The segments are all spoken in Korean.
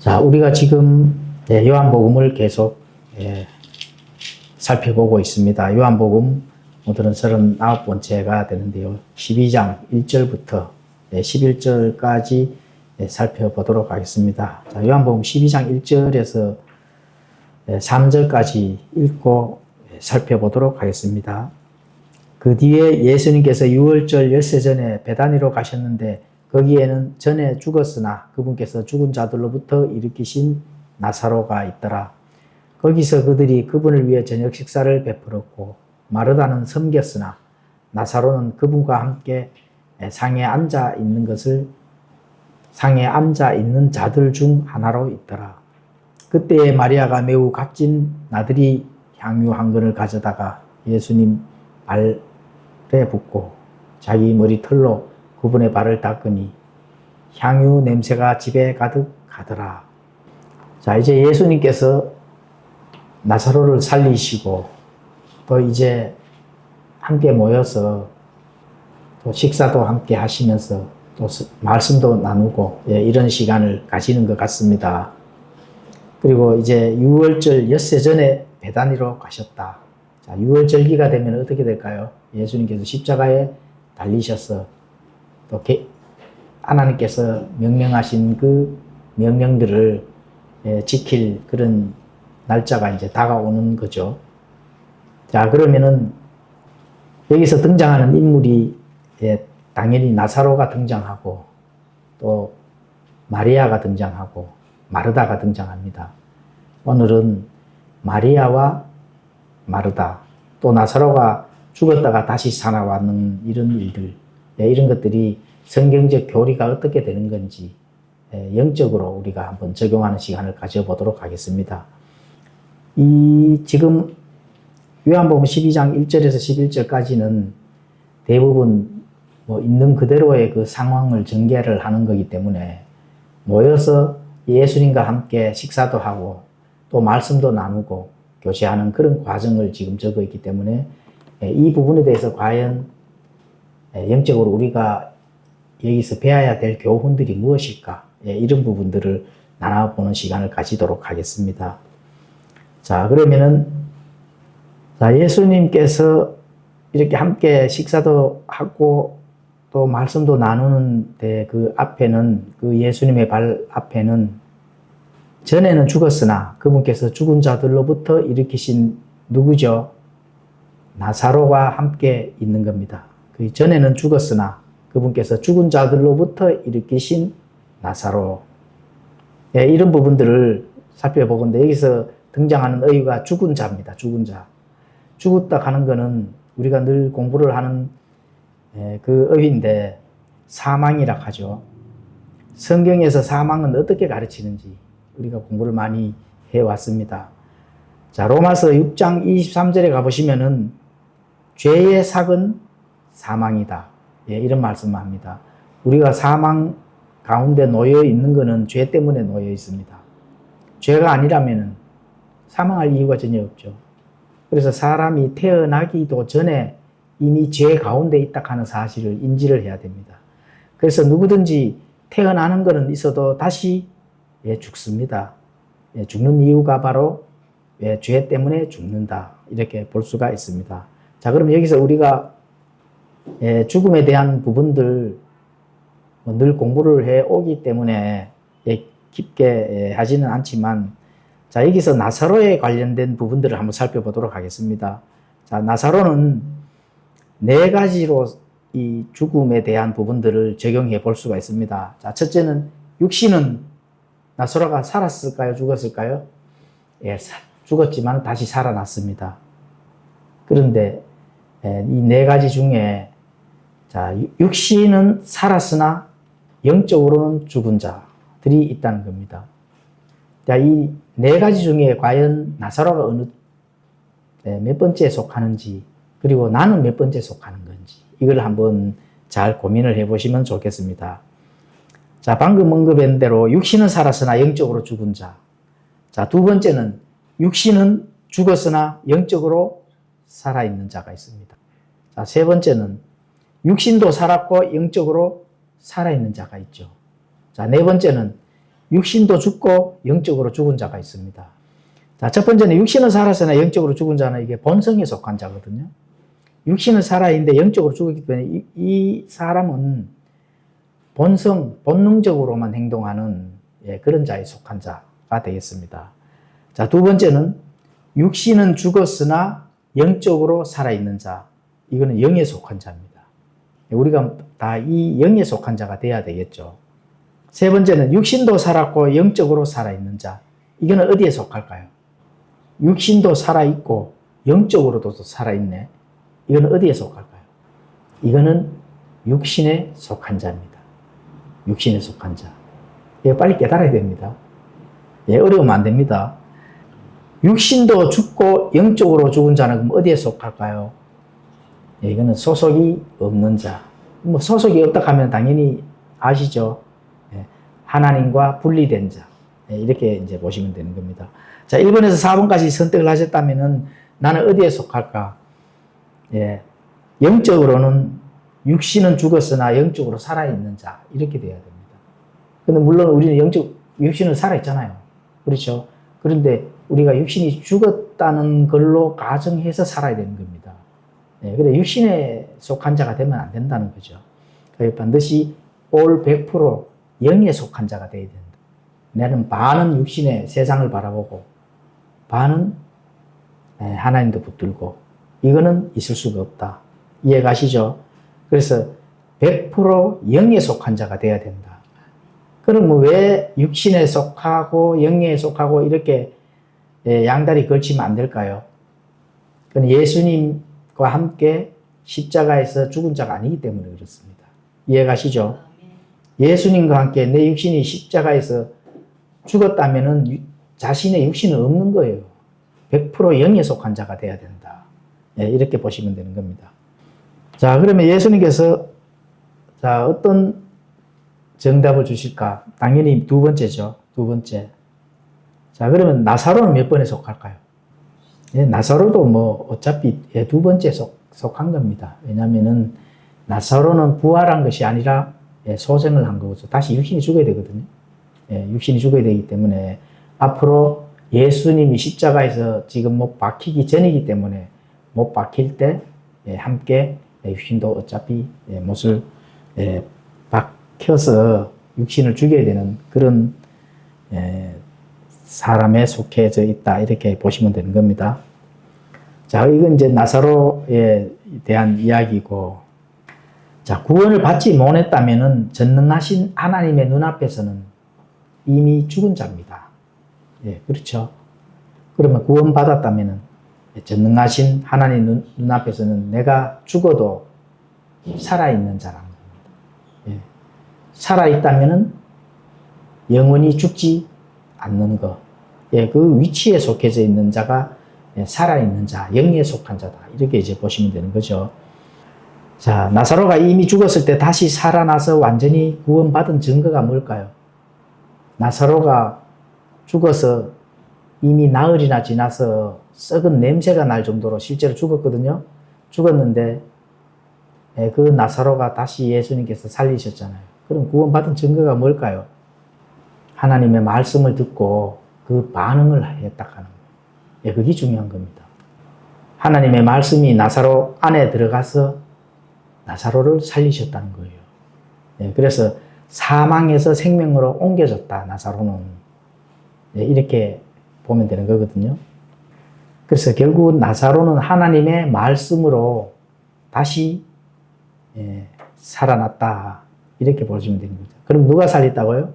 자, 우리가 지금 요한복음을 계속 살펴보고 있습니다. 요한복음 오늘은 39번째가 되는데요. 12장 1절부터 11절까지 살펴보도록 하겠습니다. 자, 요한복음 12장 1절에서 3절까지 읽고 살펴보도록 하겠습니다. 그 뒤에 예수님께서 유월절 엿새 전에 베다니로 가셨는데 거기에는 전에 죽었으나 그분께서 죽은 자들로부터 일으키신 나사로가 있더라. 거기서 그들이 그분을 위해 저녁 식사를 베풀었고 마르다는 섬겼으나 나사로는 그분과 함께 상에 앉아 있는 자들 중 하나로 있더라. 그때에 마리아가 매우 값진 나들이 향유 한 근을 가져다가 예수님 발에 붓고 자기 머리털로 그분의 발을 닦으니 향유 냄새가 집에 가득하더라. 자, 이제 예수님께서 나사로를 살리시고 또 이제 함께 모여서 또 식사도 함께 하시면서 또 말씀도 나누고 이런 시간을 가지는 것 같습니다. 그리고 이제 유월절 엿새 전에 베다니로 가셨다. 자, 유월절기가 되면 어떻게 될까요? 예수님께서 십자가에 달리셔서 또 하나님께서 명령하신 그 명령들을 지킬 그런 날짜가 이제 다가오는 거죠. 자, 그러면은 여기서 등장하는 인물이 당연히 나사로가 등장하고 또 마리아가 등장하고 마르다가 등장합니다. 오늘은 마리아와 마르다 또 나사로가 죽었다가 다시 살아왔는 이런 일들, 이런 것들이 성경적 교리가 어떻게 되는 건지 영적으로 우리가 한번 적용하는 시간을 가져보도록 하겠습니다. 지금 요한복음 12장 1절에서 11절까지는 대부분 있는 그대로의 그 상황을 전개를 하는 거기 때문에 모여서 예수님과 함께 식사도 하고 또 말씀도 나누고 교제하는 그런 과정을 지금 적어 있기 때문에 이 부분에 대해서 과연 영적으로 우리가 여기서 배워야 될 교훈들이 무엇일까? 이런 부분들을 나눠보는 시간을 가지도록 하겠습니다. 자, 그러면은 예수님께서 이렇게 함께 식사도 하고 또 말씀도 나누는데 그 앞에는 그 예수님의 발 앞에는 전에는 죽었으나 그분께서 죽은 자들로부터 일으키신 누구죠? 나사로가 함께 있는 겁니다. 그 전에는 죽었으나 그분께서 죽은 자들로부터 일으키신 나사로. 이런 부분들을 살펴보건데 여기서 등장하는 어휘가 죽은 자입니다. 죽은 자. 죽었다 하는 것은 우리가 늘 공부를 하는 그 어휘인데 사망이라 하죠. 성경에서 사망은 어떻게 가르치는지 우리가 공부를 많이 해왔습니다. 자, 로마서 6장 23절에 가보시면은 죄의 삭은 사망이다. 이런 말씀을 합니다. 우리가 사망 가운데 놓여 있는 것은 죄 때문에 놓여 있습니다. 죄가 아니라면 사망할 이유가 전혀 없죠. 그래서 사람이 태어나기도 전에 이미 죄 가운데 있다 하는 사실을 인지를 해야 됩니다. 그래서 누구든지 태어나는 것은 있어도 다시 죽습니다. 죽는 이유가 바로 죄 때문에 죽는다. 이렇게 볼 수가 있습니다. 자, 그럼 여기서 우리가 죽음에 대한 부분들 늘 공부를 해 오기 때문에 깊게 하지는 않지만 자, 여기서 나사로에 관련된 부분들을 한번 살펴보도록 하겠습니다. 자, 나사로는 4가지로 이 죽음에 대한 부분들을 적용해 볼 수가 있습니다. 자, 첫째는 육신은 나사로가 살았을까요? 죽었을까요? 죽었지만 다시 살아났습니다. 그런데 이 4가지 중에 자, 육신은 살았으나 영적으로는 죽은 자들이 있다는 겁니다. 자, 이 4가지 중에 과연 나사로가 몇 번째에 속하는지 그리고 나는 몇 번째에 속하는 건지 이걸 한번 잘 고민을 해보시면 좋겠습니다. 자, 방금 언급한 대로 육신은 살았으나 영적으로 죽은 자. 자, 2번째는 육신은 죽었으나 영적으로 살아있는 자가 있습니다. 자, 3번째는 육신도 살았고 영적으로 살아있는 자가 있죠. 자, 4번째는 육신도 죽고 영적으로 죽은 자가 있습니다. 자, 첫 번째는 육신은 살았으나 영적으로 죽은 자는 이게 본성에 속한 자거든요. 육신은 살아있는데 영적으로 죽었기 때문에 이 사람은 본능적으로만 행동하는 그런 자에 속한 자가 되겠습니다. 자, 두 번째는 육신은 죽었으나 영적으로 살아있는 자. 이거는 영에 속한 자입니다. 우리가 다 이 영에 속한 자가 돼야 되겠죠. 세 번째는 육신도 살았고 영적으로 살아있는 자. 이거는 어디에 속할까요? 육신도 살아있고 영적으로도 살아있네. 이거는 어디에 속할까요? 이거는 육신에 속한 자입니다. 육신에 속한 자. 이거 빨리 깨달아야 됩니다. 어려우면 안 됩니다. 육신도 죽고 영적으로 죽은 자는 그럼 어디에 속할까요? 이거는 소속이 없는 자. 뭐 소속이 없다 하면 당연히 아시죠? 하나님과 분리된 자. 이렇게 이제 보시면 되는 겁니다. 자, 1번에서 4번까지 선택을 하셨다면은 나는 어디에 속할까? 영적으로는 육신은 죽었으나 영적으로 살아있는 자. 이렇게 돼야 됩니다. 근데 물론 우리는 육신은 살아있잖아요. 그렇죠? 그런데 우리가 육신이 죽었다는 걸로 가정해서 살아야 되는 겁니다. 그래 육신에 속한 자가 되면 안 된다는 거죠. 반드시 올 100% 영에 속한 자가 되어야 된다. 나는 반은 육신의 세상을 바라보고 반은 하나님도 붙들고 이거는 있을 수가 없다. 이해가시죠? 그래서 100% 영에 속한 자가 되어야 된다. 그럼 왜 육신에 속하고 영에 속하고 이렇게 양다리 걸치면 안 될까요? 그건 예수님과 함께 십자가에서 죽은 자가 아니기 때문에 그렇습니다. 이해가시죠? 예수님과 함께 내 육신이 십자가에서 죽었다면은 자신의 육신은 없는 거예요. 100% 영에 속한 자가 돼야 된다. 이렇게 보시면 되는 겁니다. 자, 그러면 예수님께서 자, 어떤 정답을 주실까? 당연히 두 번째죠. 두 번째. 자, 그러면 나사로는 몇 번에 속할까요? 나사로도 뭐 어차피 두 번째 속한 겁니다. 왜냐면은 나사로는 부활한 것이 아니라 소생을 한 거죠. 다시 육신이 죽어야 되거든요. 육신이 죽어야 되기 때문에 앞으로 예수님이 십자가에서 지금 못 박히기 전이기 때문에 못 박힐 때 함께 육신도 어차피 못을 박혀서 육신을 죽여야 되는 그런 사람에 속해져 있다. 이렇게 보시면 되는 겁니다. 자, 이건 이제 나사로에 대한 이야기고, 자, 구원을 받지 못했다면은 전능하신 하나님의 눈앞에서는 이미 죽은 자입니다. 그렇죠. 그러면 구원받았다면은 전능하신 하나님 눈앞에서는 내가 죽어도 살아있는 자라는 겁니다. 살아있다면은 영원히 죽지 않는 것. 그 위치에 속해져 있는 자가 살아있는 자, 영에 속한 자다. 이렇게 이제 보시면 되는 거죠. 자, 나사로가 이미 죽었을 때 다시 살아나서 완전히 구원받은 증거가 뭘까요? 나사로가 죽어서 이미 나흘이나 지나서 썩은 냄새가 날 정도로 실제로 죽었거든요. 죽었는데 그 나사로가 다시 예수님께서 살리셨잖아요. 그럼 구원받은 증거가 뭘까요? 하나님의 말씀을 듣고 그 반응을 했다 하는 거예요. 그게 중요한 겁니다. 하나님의 말씀이 나사로 안에 들어가서 나사로를 살리셨다는 거예요. 그래서 사망에서 생명으로 옮겨졌다, 나사로는. 이렇게 보면 되는 거거든요. 그래서 결국 나사로는 하나님의 말씀으로 다시 살아났다. 이렇게 보시면 되는 거죠. 그럼 누가 살렸다고요?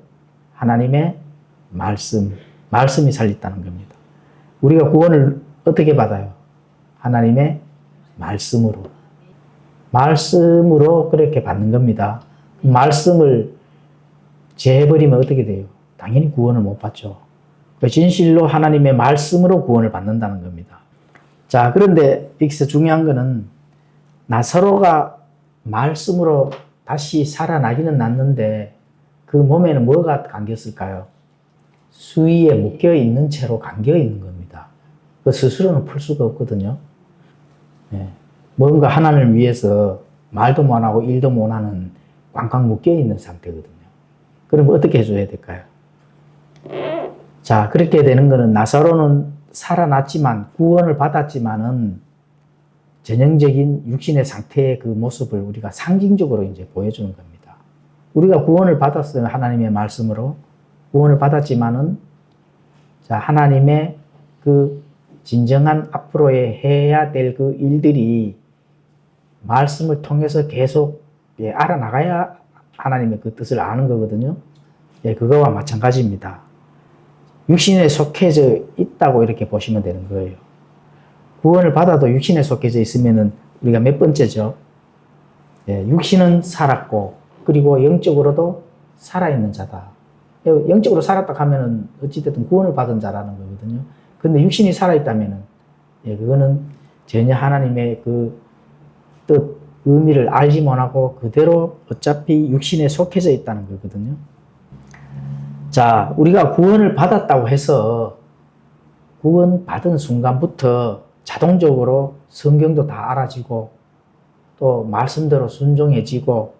하나님의 말씀이 살렸다는 겁니다. 우리가 구원을 어떻게 받아요? 하나님의 말씀으로 그렇게 받는 겁니다. 말씀을 제해버리면 어떻게 돼요? 당연히 구원을 못 받죠. 진실로 하나님의 말씀으로 구원을 받는다는 겁니다. 자, 그런데 여기서 중요한 거는 나사로가 말씀으로 다시 살아나기는 났는데 그 몸에는 뭐가 감겼을까요? 수위에 묶여 있는 채로 감겨 있는 겁니다. 그 스스로는 풀 수가 없거든요. 뭔가 하나님을 위해서 말도 못하고 일도 못하는 꽝꽝 묶여 있는 상태거든요. 그럼 어떻게 해줘야 될까요? 자, 그렇게 되는 것은 나사로는 살아났지만 구원을 받았지만은 전형적인 육신의 상태의 그 모습을 우리가 상징적으로 이제 보여주는 겁니다. 우리가 구원을 받았어요. 하나님의 말씀으로 구원을 받았지만은 자, 하나님의 그 진정한 앞으로의 해야 될 그 일들이 말씀을 통해서 계속 알아나가야 하나님의 그 뜻을 아는 거거든요. 그거와 마찬가지입니다. 육신에 속해져 있다고 이렇게 보시면 되는 거예요. 구원을 받아도 육신에 속해져 있으면은 우리가 몇 번째죠? 육신은 살았고, 그리고 영적으로도 살아있는 자다. 영적으로 살았다 하면은 어찌됐든 구원을 받은 자라는 거거든요. 근데 육신이 살아있다면은, 그거는 전혀 하나님의 그 뜻, 의미를 알지 못하고 그대로 어차피 육신에 속해져 있다는 거거든요. 자, 우리가 구원을 받았다고 해서 구원 받은 순간부터 자동적으로 성경도 다 알아지고 또 말씀대로 순종해지고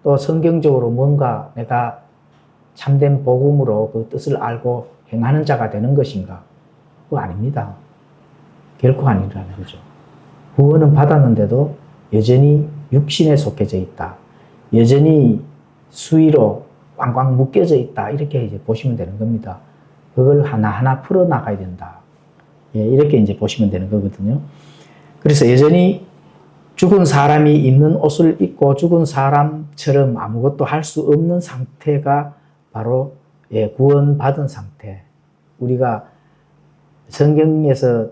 또 성경적으로 뭔가 내가 참된 복음으로 그 뜻을 알고 행하는 자가 되는 것인가? 그거 아닙니다. 결코 아니라는 거죠. 구원은 받았는데도 여전히 육신에 속해져 있다. 여전히 수위로 꽝꽝 묶여져 있다. 이렇게 이제 보시면 되는 겁니다. 그걸 하나하나 풀어나가야 된다. 이렇게 이제 보시면 되는 거거든요. 그래서 여전히 죽은 사람이 입는 옷을 입고 죽은 사람처럼 아무것도 할 수 없는 상태가 바로 구원받은 상태. 우리가 성경에서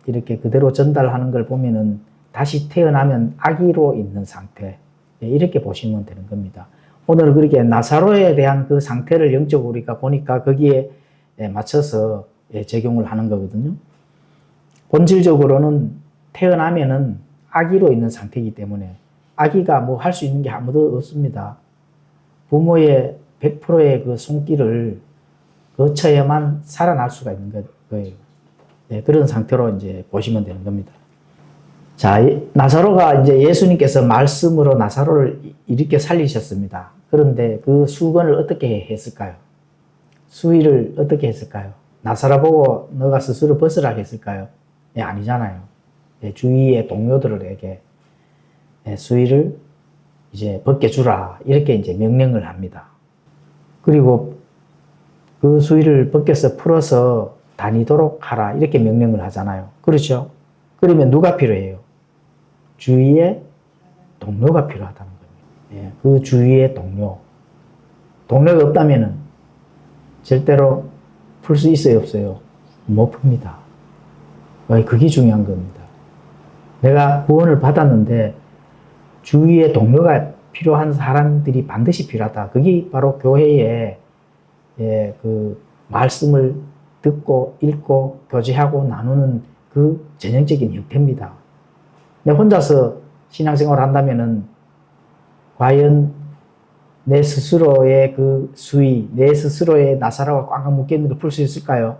이렇게 그대로 전달하는 걸 보면은 다시 태어나면 아기로 있는 상태. 이렇게 보시면 되는 겁니다. 오늘 그렇게 나사로에 대한 그 상태를 영적으로 우리가 보니까 거기에 맞춰서 적용을 하는 거거든요. 본질적으로는 태어나면은 아기로 있는 상태이기 때문에 아기가 뭐 할 수 있는 게 아무도 없습니다. 부모의 100%의 그 손길을 거쳐야만 살아날 수가 있는 거예요. 그런 상태로 이제 보시면 되는 겁니다. 자, 나사로가 이제 예수님께서 말씀으로 나사로를 이렇게 살리셨습니다. 그런데 그 수건을 어떻게 했을까요? 수의를 어떻게 했을까요? 나사로 보고 너가 스스로 벗으라 했을까요? 아니잖아요. 주위의 동료들에게 수의를 이제 벗겨주라. 이렇게 이제 명령을 합니다. 그리고 그 수의를 벗겨서 풀어서 다니도록 하라. 이렇게 명령을 하잖아요. 그렇죠? 그러면 누가 필요해요? 주위에 동료가 필요하다는 겁니다. 그 주위의 동료. 동료가 없다면은 절대로 풀 수 있어요, 없어요? 못 풉니다. 그게 중요한 겁니다. 내가 구원을 받았는데 주위에 동료가 필요한 사람들이 반드시 필요하다. 그게 바로 교회의 그 말씀을 듣고 읽고 교제하고 나누는 그 전형적인 형태입니다. 내 혼자서 신앙생활을 한다면은 과연 내 스스로의 그 수위, 내 스스로의 나사로가 꽉꽉 묶여있는 걸 풀 수 있을까요?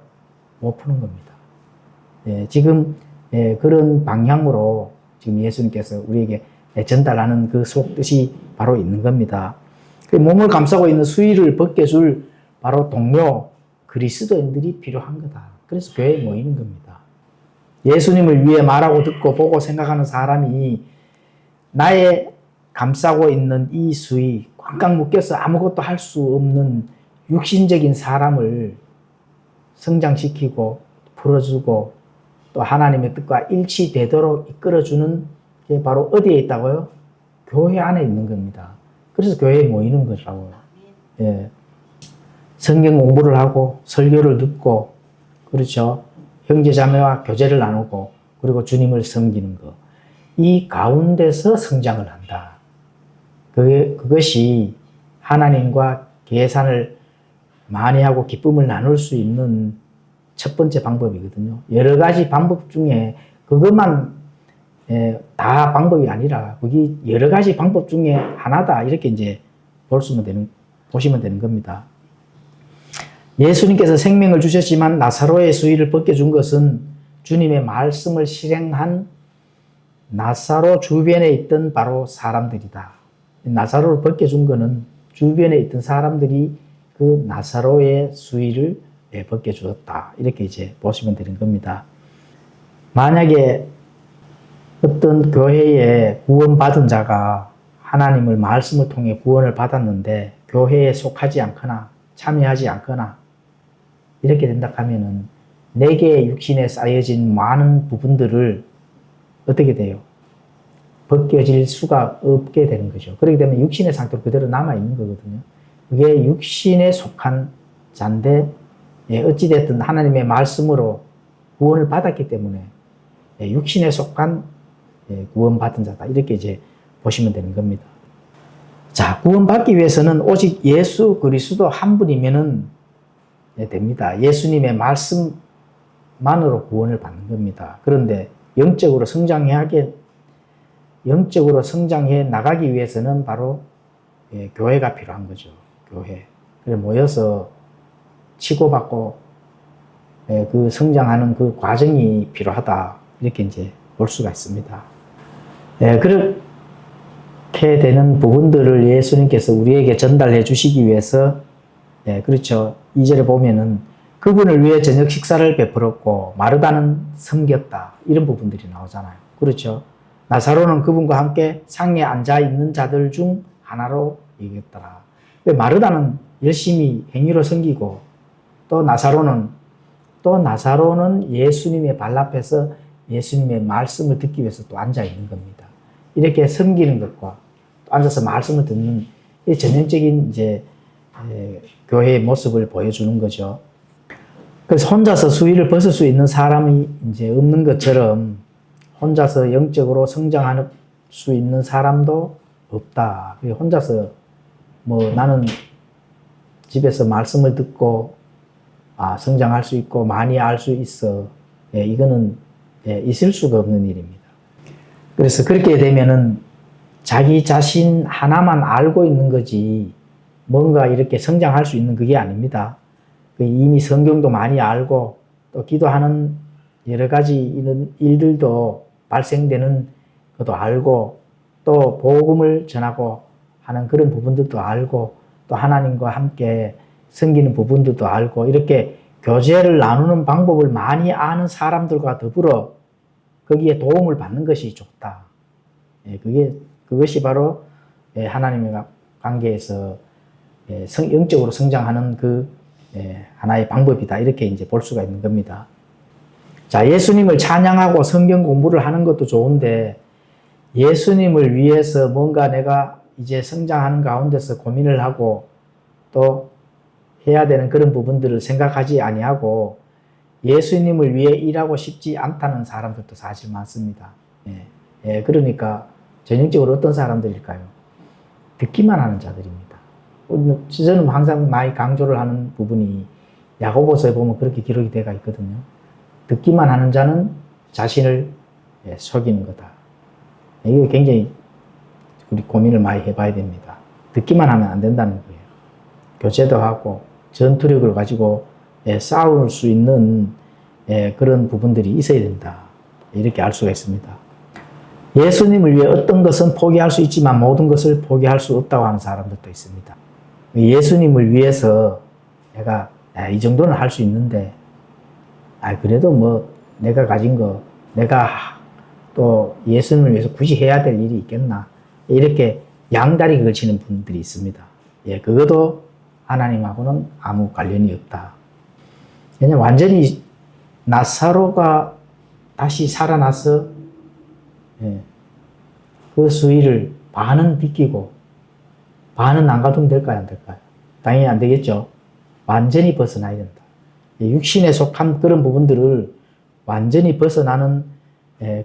못 푸는 겁니다. 지금 그런 방향으로 지금 예수님께서 우리에게 전달하는 그 속뜻이 바로 있는 겁니다. 몸을 감싸고 있는 수위를 벗겨줄 바로 동료 그리스도인들이 필요한 거다. 그래서 교회에 모이는 겁니다. 예수님을 위해 말하고 듣고 보고 생각하는 사람이 나의 감싸고 있는 이 수위, 꽉꽉 묶여서 아무것도 할 수 없는 육신적인 사람을 성장시키고 풀어주고 또 하나님의 뜻과 일치되도록 이끌어주는 게 바로 어디에 있다고요? 교회 안에 있는 겁니다. 그래서 교회에 모이는 거라고요. 성경 공부를 하고 설교를 듣고 그렇죠. 형제자매와 교제를 나누고 그리고 주님을 섬기는 것. 이 가운데서 성장을 한다. 그것이 하나님과 계산을 만회하고 기쁨을 나눌 수 있는 첫 번째 방법이거든요. 여러 가지 방법 중에 그것만 다 방법이 아니라 그게 여러 가지 방법 중에 하나다. 이렇게 이제 보시면 되는 겁니다. 예수님께서 생명을 주셨지만 나사로의 수위를 벗겨준 것은 주님의 말씀을 실행한 나사로 주변에 있던 바로 사람들이다. 나사로를 벗겨준 것은 주변에 있던 사람들이 그 나사로의 수위를 벗겨주었다. 이렇게 이제 보시면 되는 겁니다. 만약에 어떤 교회에 구원받은 자가 하나님을 말씀을 통해 구원을 받았는데 교회에 속하지 않거나 참여하지 않거나 이렇게 된다 하면은 내게 육신에 쌓여진 많은 부분들을 어떻게 돼요? 벗겨질 수가 없게 되는 거죠. 그렇기 때문에 육신의 상태로 그대로 남아있는 거거든요. 그게 육신에 속한 자인데 어찌됐든 하나님의 말씀으로 구원을 받았기 때문에 육신에 속한 구원받은 자다. 이렇게 이제 보시면 되는 겁니다. 자, 구원받기 위해서는 오직 예수 그리스도 한 분이면은 됩니다. 예수님의 말씀만으로 구원을 받는 겁니다. 그런데 영적으로 성장해 나가기 위해서는 바로 교회가 필요한 거죠. 교회. 그래 모여서 치고받고 그 성장하는 그 과정이 필요하다. 이렇게 이제 볼 수가 있습니다. 그렇게 되는 부분들을 예수님께서 우리에게 전달해 주시기 위해서 그렇죠. 2절에 보면은 그분을 위해 저녁 식사를 베풀었고 마르다는 섬겼다. 이런 부분들이 나오잖아요. 그렇죠. 나사로는 그분과 함께 상에 앉아 있는 자들 중 하나로 여겼더라. 마르다는 열심히 행위로 섬기고 또 나사로는 예수님의 발 앞에서 예수님의 말씀을 듣기 위해서 또 앉아 있는 겁니다. 이렇게 섬기는 것과 또 앉아서 말씀을 듣는 이 전형적인 이제 교회의 모습을 보여주는 거죠. 그래서 혼자서 수위를 벗을 수 있는 사람이 이제 없는 것처럼 혼자서 영적으로 성장할 수 있는 사람도 없다. 혼자서 뭐 나는 집에서 말씀을 듣고 성장할 수 있고 많이 알 수 있어. 이거는 있을 수가 없는 일입니다. 그래서 그렇게 되면은 자기 자신 하나만 알고 있는 거지 뭔가 이렇게 성장할 수 있는 그게 아닙니다. 이미 성경도 많이 알고 또 기도하는 여러 가지 이런 일들도 발생되는 것도 알고 또 복음을 전하고 하는 그런 부분들도 알고 또 하나님과 함께 섬기는 부분들도 알고 이렇게 교제를 나누는 방법을 많이 아는 사람들과 더불어 거기에 도움을 받는 것이 좋다. 그것이 바로 하나님의 관계에서 영적으로 성장하는 그 하나의 방법이다. 이렇게 이제 볼 수가 있는 겁니다. 자, 예수님을 찬양하고 성경 공부를 하는 것도 좋은데 예수님을 위해서 뭔가 내가 이제 성장하는 가운데서 고민을 하고 또 해야 되는 그런 부분들을 생각하지 아니하고 예수님을 위해 일하고 싶지 않다는 사람들도 사실 많습니다. 그러니까 전형적으로 어떤 사람들일까요? 듣기만 하는 자들입니다. 저는 항상 많이 강조를 하는 부분이 야고보서에 보면 그렇게 기록이 되어 있거든요. 듣기만 하는 자는 자신을 속이는 거다. 이게 굉장히 우리 고민을 많이 해봐야 됩니다. 듣기만 하면 안 된다는 거예요. 교제도 하고 전투력을 가지고 싸울 수 있는 그런 부분들이 있어야 된다. 이렇게 알 수가 있습니다. 예수님을 위해 어떤 것은 포기할 수 있지만 모든 것을 포기할 수 없다고 하는 사람들도 있습니다. 예수님을 위해서 내가 이 정도는 할 수 있는데 그래도 뭐 내가 가진 거 내가 또 예수님을 위해서 굳이 해야 될 일이 있겠나 이렇게 양다리 걸치는 분들이 있습니다. 그것도 하나님하고는 아무 관련이 없다. 왜냐하면 완전히 나사로가 다시 살아나서 그 수위를 반은 비끼고 반은 안 가두면 될까요? 안 될까요? 당연히 안 되겠죠. 완전히 벗어나야 된다. 육신에 속한 그런 부분들을 완전히 벗어나는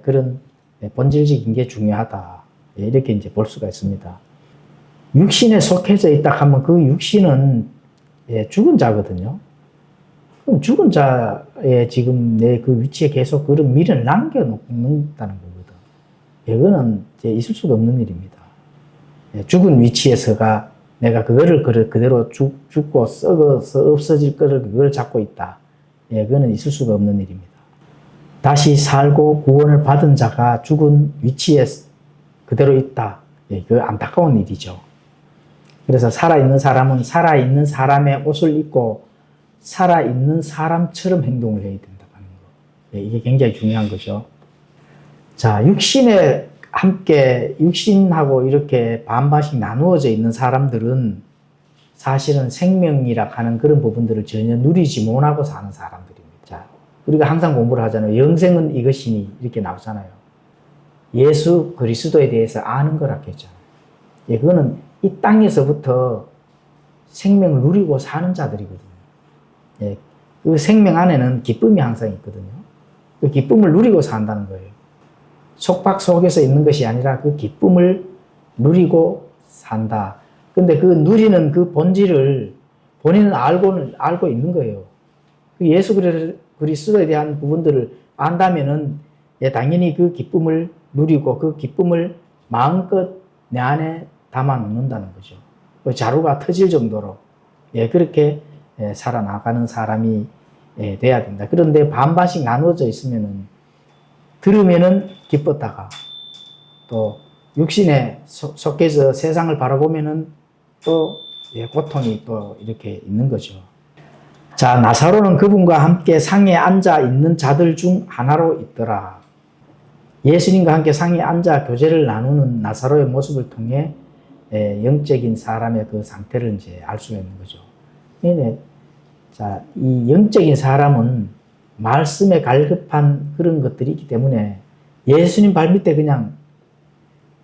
그런 본질적인 게 중요하다. 이렇게 이제 볼 수가 있습니다. 육신에 속해져 있다 하면 그 육신은 죽은 자거든요. 그럼 죽은 자의 지금 내 그 위치에 계속 그런 미련을 남겨놓는다는 거거든. 이거는 있을 수가 없는 일입니다. 죽은 위치에서가 내가 그거를 그대로 죽고 썩어서 없어질 거를 그걸 잡고 있다. 그거는 있을 수가 없는 일입니다. 다시 살고 구원을 받은 자가 죽은 위치에 그대로 있다. 그 안타까운 일이죠. 그래서 살아있는 사람은 살아있는 사람의 옷을 입고 살아있는 사람처럼 행동을 해야 된다는 거. 이게 굉장히 중요한 거죠. 자, 육신에 함께 육신하고 이렇게 반반씩 나누어져 있는 사람들은 사실은 생명이라 하는 그런 부분들을 전혀 누리지 못하고 사는 사람들입니다. 자, 우리가 항상 공부를 하잖아요. 영생은 이것이니 이렇게 나오잖아요. 예수 그리스도에 대해서 아는 거라고 했잖아요. 그거는 이 땅에서부터 생명을 누리고 사는 자들이거든요. 그 생명 안에는 기쁨이 항상 있거든요. 그 기쁨을 누리고 산다는 거예요. 속박 속에서 있는 것이 아니라 그 기쁨을 누리고 산다. 근데 그 누리는 그 본질을 본인은 알고 있는 거예요. 그 예수 그리스도에 대한 부분들을 안다면은 당연히 그 기쁨을 누리고 그 기쁨을 마음껏 내 안에 담아 놓는다는 거죠. 그 자루가 터질 정도로 그렇게 살아나가는 사람이 돼야 된다. 그런데 반반씩 나누어져 있으면은 들으면은 기뻤다가 또 육신에 속해서 세상을 바라보면은 또 고통이 또 이렇게 있는 거죠. 자, 나사로는 그분과 함께 상에 앉아 있는 자들 중 하나로 있더라. 예수님과 함께 상에 앉아 교제를 나누는 나사로의 모습을 통해 영적인 사람의 그 상태를 이제 알 수가 있는 거죠. 자, 이 영적인 사람은 말씀에 갈급한 그런 것들이 있기 때문에 예수님 발밑에 그냥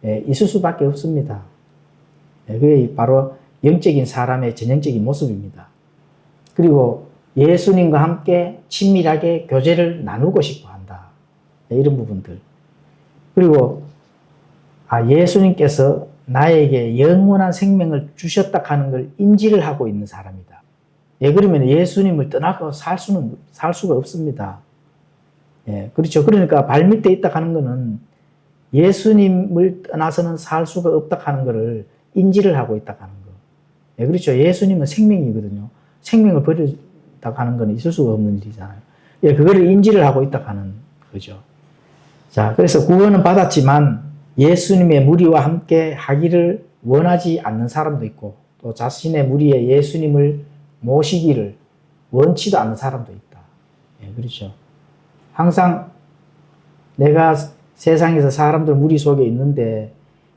있을 수밖에 없습니다. 그게 바로 영적인 사람의 전형적인 모습입니다. 그리고 예수님과 함께 친밀하게 교제를 나누고 싶어 한다. 이런 부분들. 그리고 예수님께서 나에게 영원한 생명을 주셨다 하는 걸 인지를 하고 있는 사람이다. 그러면 예수님을 떠나고 살 수가 없습니다. 그렇죠. 그러니까 발밑에 있다 하는 거는 예수님을 떠나서는 살 수가 없다 하는 것을 인지를 하고 있다 하는 거. 그렇죠. 예수님은 생명이거든요. 생명을 버리다 하는 건 있을 수가 없는 일이잖아요. 그거를 인지를 하고 있다 하는 거죠. 자, 그래서 구원은 받았지만 예수님의 무리와 함께 하기를 원하지 않는 사람도 있고 또 자신의 무리에 예수님을 모시기를 원치도 않는 사람도 있다. 그렇죠. 항상 내가 세상에서 사람들 무리 속에 있는데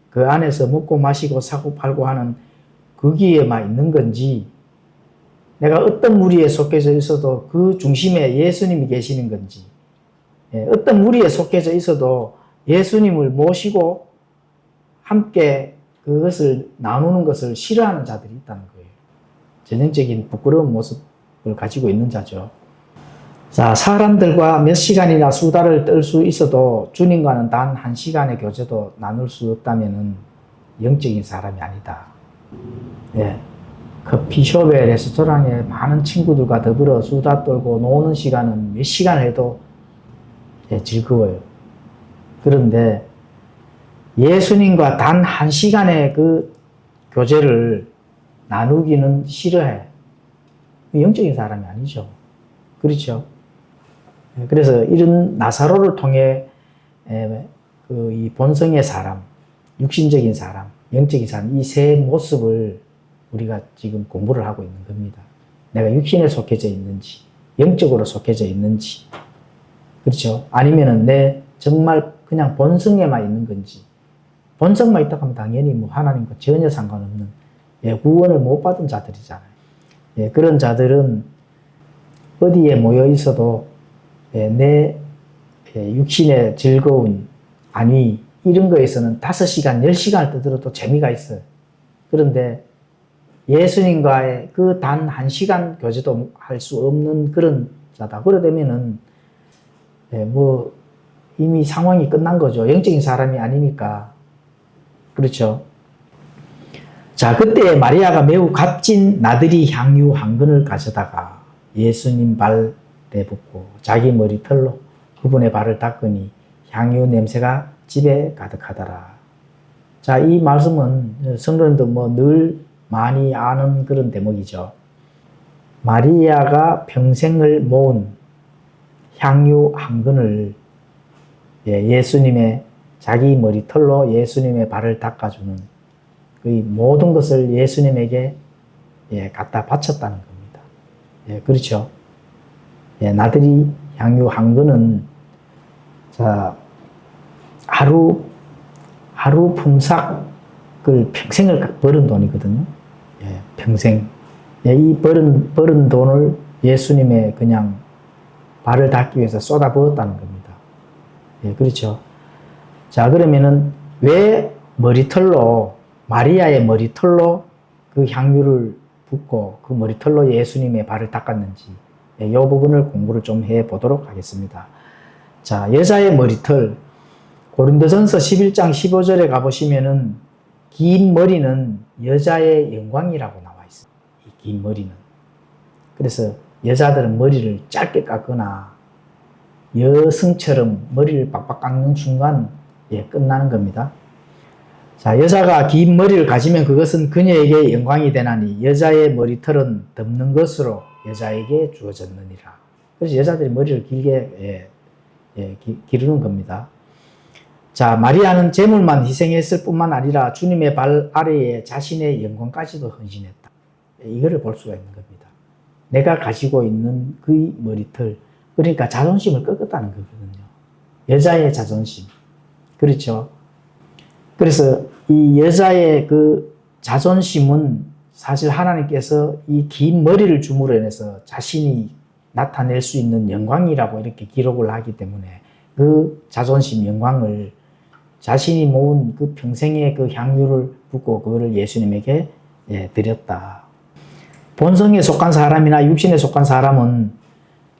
그 안에서 먹고 마시고 사고 팔고 하는 거기에만 있는 건지 내가 어떤 무리에 속해져 있어도 그 중심에 예수님이 계시는 건지 어떤 무리에 속해져 있어도 예수님을 모시고 함께 그것을 나누는 것을 싫어하는 자들이 있다는 거예요. 전형적인 부끄러운 모습을 가지고 있는 자죠. 자, 사람들과 몇 시간이나 수다를 떨 수 있어도 주님과는 단 한 시간의 교제도 나눌 수 없다면은 영적인 사람이 아니다. 커피숍에 레스토랑에 많은 친구들과 더불어 수다 떨고 노는 시간은 몇 시간 해도 즐거워요. 그런데 예수님과 단 한 시간의 그 교제를 나누기는 싫어해. 영적인 사람이 아니죠. 그렇죠. 그래서 이런 나사로를 통해 이 본성의 사람, 육신적인 사람, 영적인 사람, 이 세 모습을 우리가 지금 공부를 하고 있는 겁니다. 내가 육신에 속해져 있는지, 영적으로 속해져 있는지, 그렇죠. 아니면은 내 정말 그냥 본성에만 있는 건지, 본성만 있다고 하면 당연히 뭐 하나님과 전혀 상관없는 구원을 못 받은 자들이잖아요. 그런 자들은 어디에 모여 있어도 내 육신의 즐거운 안위 이런 거에서는 5시간, 10시간을 떠들어도 재미가 있어요. 그런데 예수님과의 그 단 1시간 교제도 할 수 없는 그런 자다. 그러다면은 뭐 이미 상황이 끝난 거죠. 영적인 사람이 아니니까. 그렇죠. 자, 그때 마리아가 매우 값진 나들이 향유 한 근을 가져다가 예수님 발에 붓고 자기 머리털로 그분의 발을 닦으니 향유 냄새가 집에 가득하더라. 자, 이 말씀은 성도님도 뭐 늘 많이 아는 그런 대목이죠. 마리아가 평생을 모은 향유 한 근을 예수님의 자기 머리털로 예수님의 발을 닦아주는 그 모든 것을 예수님에게 갖다 바쳤다는 겁니다. 예, 그렇죠. 예, 나들이 향유 한 거는, 자, 하루 품삯을 평생을 벌은 돈이거든요. 예, 평생. 예, 이 벌은 돈을 예수님의 그냥 발을 닦기 위해서 쏟아부었다는 겁니다. 예, 그렇죠. 자, 그러면은 왜 마리아의 머리털로 그 향유를 붓고 그 머리털로 예수님의 발을 닦았는지, 예, 이 부분을 공부를 좀 해 보도록 하겠습니다. 자, 여자의 머리털, 고린도전서 11장 15절에 가보시면은 긴 머리는 여자의 영광이라고 나와 있습니다. 이 긴 머리는. 그래서 여자들은 머리를 짧게 깎거나 여성처럼 머리를 빡빡 깎는 순간, 예, 끝나는 겁니다. 자, 여자가 긴 머리를 가지면 그것은 그녀에게 영광이 되나니 여자의 머리털은 덮는 것으로 여자에게 주어졌느니라. 그래서 여자들이 머리를 길게 기르는 겁니다. 자, 마리아는 재물만 희생했을 뿐만 아니라 주님의 발 아래에 자신의 영광까지도 헌신했다. 이거를 볼 수가 있는 겁니다. 내가 가지고 있는 그 머리털, 그러니까 자존심을 꺾었다는 거거든요. 여자의 자존심. 그렇죠. 그래서 이 여자의 그 자존심은 사실 하나님께서 이 긴 머리를 줌으로 인해서 자신이 나타낼 수 있는 영광이라고 이렇게 기록을 하기 때문에 그 자존심, 영광을 자신이 모은 그 평생의 그 향유를 붓고 그거를 예수님에게 드렸다. 본성에 속한 사람이나 육신에 속한 사람은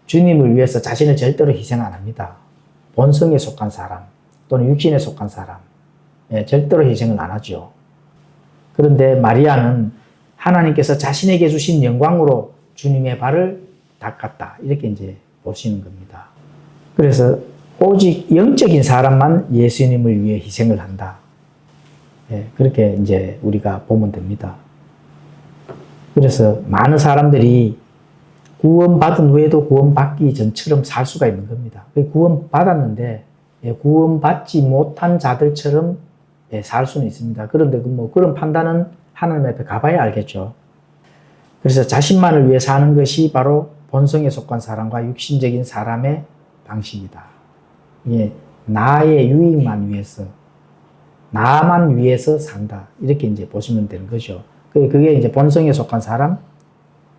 주님을 위해서 자신을 절대로 희생 안 합니다. 본성에 속한 사람 또는 육신에 속한 사람, 절대로 희생을 안 하죠. 그런데 마리아는 하나님께서 자신에게 주신 영광으로 주님의 발을 닦았다. 이렇게 이제 보시는 겁니다. 그래서 오직 영적인 사람만 예수님을 위해 희생을 한다. 그렇게 이제 우리가 보면 됩니다. 그래서 많은 사람들이 구원받은 후에도 구원받기 전처럼 살 수가 있는 겁니다. 구원받았는데 구원받지 못한 자들처럼 살 수는 있습니다. 그런데 뭐 그런 판단은 하나님 앞에 가봐야 알겠죠. 그래서 자신만을 위해 사는 것이 바로 본성에 속한 사람과 육신적인 사람의 방식이다. 이게 나의 유익만 위해서, 나만 위해서 산다. 이렇게 이제 보시면 되는 거죠. 그게 이제 본성에 속한 사람,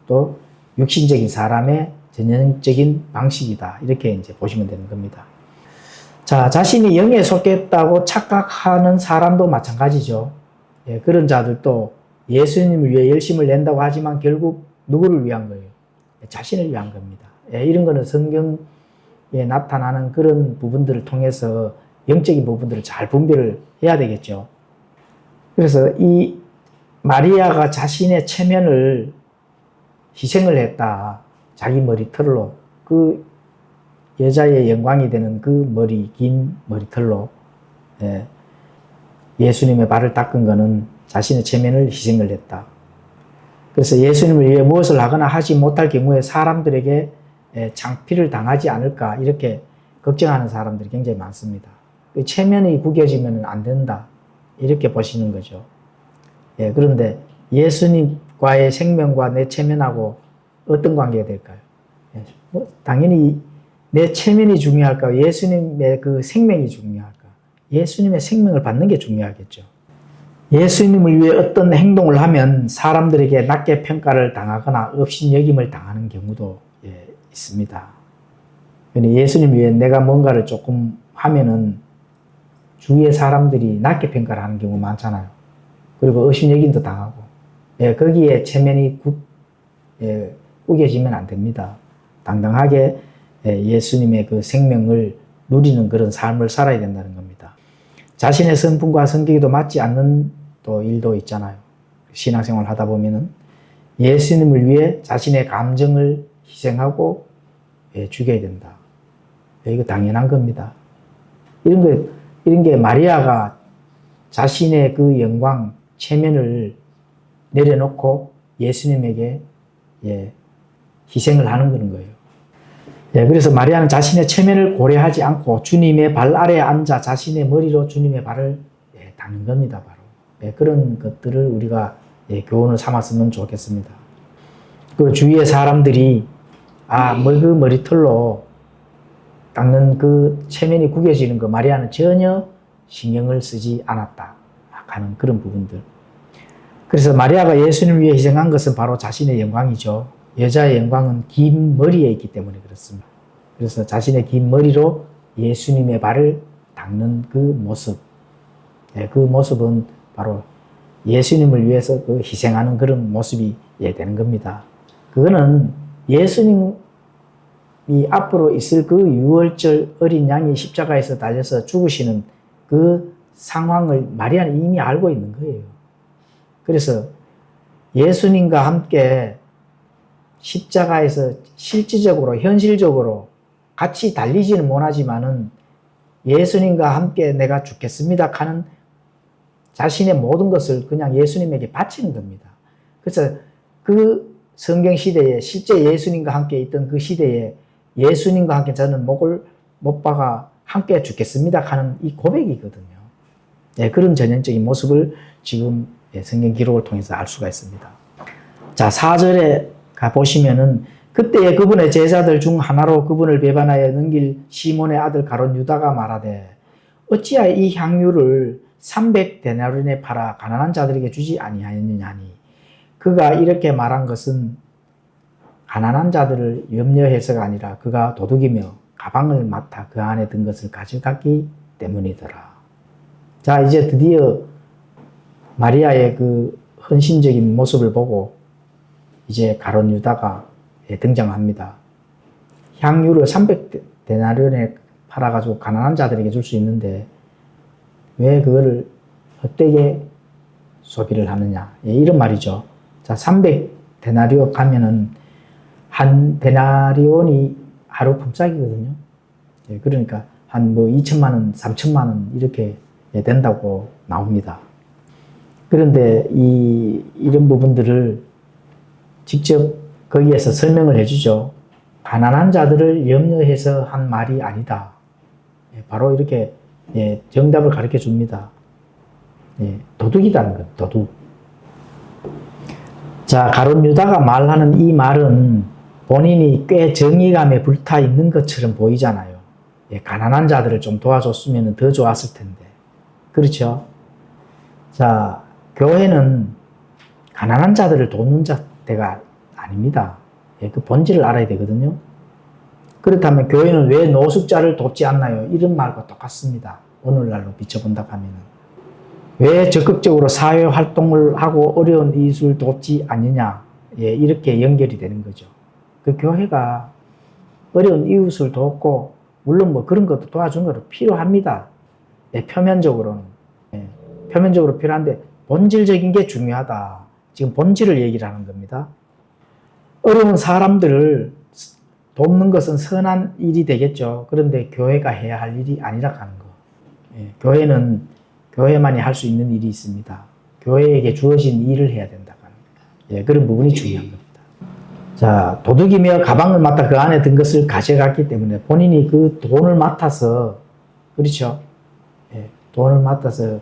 또 육신적인 사람의 전형적인 방식이다. 이렇게 이제 보시면 되는 겁니다. 자, 자신이 영에 속했다고 착각하는 사람도 마찬가지죠. 그런 자들도 예수님을 위해 열심을 낸다고 하지만 결국 누구를 위한 거예요? 자신을 위한 겁니다. 이런 거는 성경에 나타나는 그런 부분들을 통해서 영적인 부분들을 잘 분별을 해야 되겠죠. 그래서 이 마리아가 자신의 체면을 희생을 했다. 자기 머리털로, 그 여자의 영광이 되는 그 긴 머리털로 예수님의 발을 닦은 것은 자신의 체면을 희생을 했다. 그래서 예수님을 위해 무엇을 하거나 하지 못할 경우에 사람들에게 창피를 당하지 않을까 이렇게 걱정하는 사람들이 굉장히 많습니다. 체면이 구겨지면 안 된다. 이렇게 보시는 거죠. 그런데 예수님과의 생명과 내 체면하고 어떤 관계가 될까요? 당연히 내 체면이 중요할까요? 예수님의 그 생명이 중요할까요? 예수님의 생명을 받는 게 중요하겠죠. 예수님을 위해 어떤 행동을 하면 사람들에게 낮게 평가를 당하거나 업신여김을 당하는 경우도 있습니다. 예수님 위해 내가 뭔가를 조금 하면은 주위의 사람들이 낮게 평가를 하는 경우 많잖아요. 그리고 업신여김도 당하고, 거기에 체면이 구겨지면 안 됩니다. 당당하게 예수님의 그 생명을 누리는 그런 삶을 살아야 된다는 겁니다. 자신의 성품과 성격에도 맞지 않는 또 일도 있잖아요. 신앙생활 하다 보면은 예수님을 위해 자신의 감정을 희생하고 죽여야 된다. 이거 당연한 겁니다. 이런 게 마리아가 자신의 그 영광, 체면을 내려놓고 예수님에게 희생을 하는 그런 거예요. 그래서 마리아는 자신의 체면을 고려하지 않고 주님의 발 아래에 앉아 자신의 머리로 주님의 발을 닦는 겁니다. 바로 그런 것들을 우리가 교훈을 삼았으면 좋겠습니다. 그 주위의 사람들이 그 머리털로 깎는 그 체면이 구겨지는 거 마리아는 전혀 신경을 쓰지 않았다 하는 그런 부분들. 그래서 마리아가 예수님을 위해 희생한 것은 바로 자신의 영광이죠. 여자의 영광은 긴 머리에 있기 때문에 그렇습니다. 그래서 자신의 긴 머리로 예수님의 발을 닦는 그 모습, 그 모습은 바로 예수님을 위해서 그 희생하는 그런 모습이 되는 겁니다. 그거는 예수님이 앞으로 있을 그 유월절 어린 양이 십자가에서 달려서 죽으시는 그 상황을 마리아는 이미 알고 있는 거예요. 그래서 예수님과 함께 십자가에서 실질적으로 현실적으로 같이 달리지는 못하지만은 예수님과 함께 내가 죽겠습니다 하는 자신의 모든 것을 그냥 예수님에게 바치는 겁니다. 그래서 그 성경 시대에 실제 예수님과 함께 있던 그 시대에 예수님과 함께 저는 목을 못 박아 함께 죽겠습니다 하는 이 고백이거든요. 그런 전형적인 모습을 지금 성경 기록을 통해서 알 수가 있습니다. 자, 4절에 가보시면은 그때에 그분의 제자들 중 하나로 그분을 배반하여 넘길 시몬의 아들 가룟 유다가 말하되 어찌하여 이 향유를 300데나리온에 팔아 가난한 자들에게 주지 아니하였느냐니. 그가 이렇게 말한 것은 가난한 자들을 염려해서가 아니라 그가 도둑이며 가방을 맡아 그 안에 든 것을 가져갔기 때문이더라. 자, 이제 드디어 마리아의 그 헌신적인 모습을 보고 이제 가룟 유다가 등장합니다. 향유를 300데나리온에 팔아가지고 가난한 자들에게 줄 수 있는데 왜 그거를 헛되게 소비를 하느냐. 이런 말이죠. 자, 300데나리온 가면은 한 데나리온이 하루 품삯이거든요. 그러니까 한 2천만 원, 3천만 원 이렇게 된다고 나옵니다. 그런데 이런 부분들을 직접 거기에서 설명을 해주죠. 가난한 자들을 염려해서 한 말이 아니다. 바로 이렇게 정답을 가르쳐 줍니다. 도둑이라는 것, 도둑. 자, 가룟 유다가 말하는 이 말은 본인이 꽤 정의감에 불타 있는 것처럼 보이잖아요. 가난한 자들을 좀 도와줬으면 더 좋았을 텐데. 그렇죠? 자, 교회는 가난한 자들을 돕는 데가 아닙니다. 그 본질을 알아야 되거든요. 그렇다면 교회는 왜 노숙자를 돕지 않나요? 이런 말과 똑같습니다. 오늘날로 비춰본다고 하면은. 왜 적극적으로 사회활동을 하고 어려운 이웃을 돕지 않느냐? 이렇게 연결이 되는 거죠. 그 교회가 어려운 이웃을 돕고, 물론 뭐 그런 것도 도와주는 것도 필요합니다. 표면적으로는. 표면적으로 필요한데, 본질적인 게 중요하다. 지금 본질을 얘기를 하는 겁니다. 어려운 사람들을 돕는 것은 선한 일이 되겠죠. 그런데 교회가 해야 할 일이 아니라 하는 거. 교회는 교회만이 할 수 있는 일이 있습니다. 교회에게 주어진 일을 해야 된다고 하는 겁니다. 그런 부분이 중요한 겁니다. 자, 도둑이며 가방을 맡아 그 안에 든 것을 가져갔기 때문에 본인이 그 돈을 맡아서, 그렇죠? 돈을 맡아서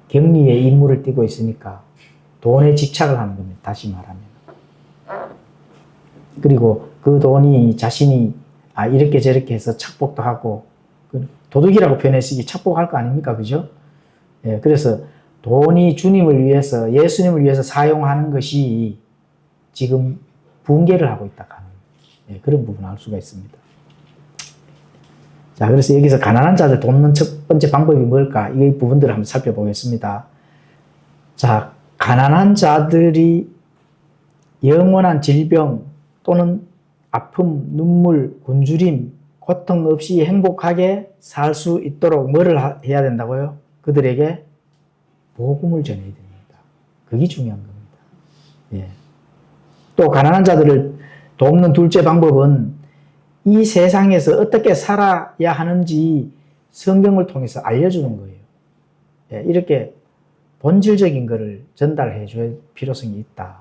격리의 임무를 띠고 있으니까 돈에 집착을 하는 겁니다. 다시 말하면. 그리고 그 돈이 자신이 이렇게 저렇게 해서 착복도 하고, 도둑이라고 표현했으니 착복할 거 아닙니까? 그죠? 그래서 돈이 주님을 위해서, 예수님을 위해서 사용하는 것이 지금 붕괴를 하고 있다 하는 그런 부분을 알 수가 있습니다. 자, 그래서 여기서 가난한 자들 돕는 첫 번째 방법이 뭘까? 이 부분들을 한번 살펴보겠습니다. 자, 가난한 자들이 영원한 질병 또는 아픔, 눈물, 굶주림, 고통 없이 행복하게 살 수 있도록 뭐를 해야 된다고요? 그들에게 복음을 전해야 됩니다. 그게 중요한 겁니다. 또 가난한 자들을 돕는 둘째 방법은 이 세상에서 어떻게 살아야 하는지 성경을 통해서 알려주는 거예요. 이렇게 본질적인 것을 전달해 줄 필요성이 있다.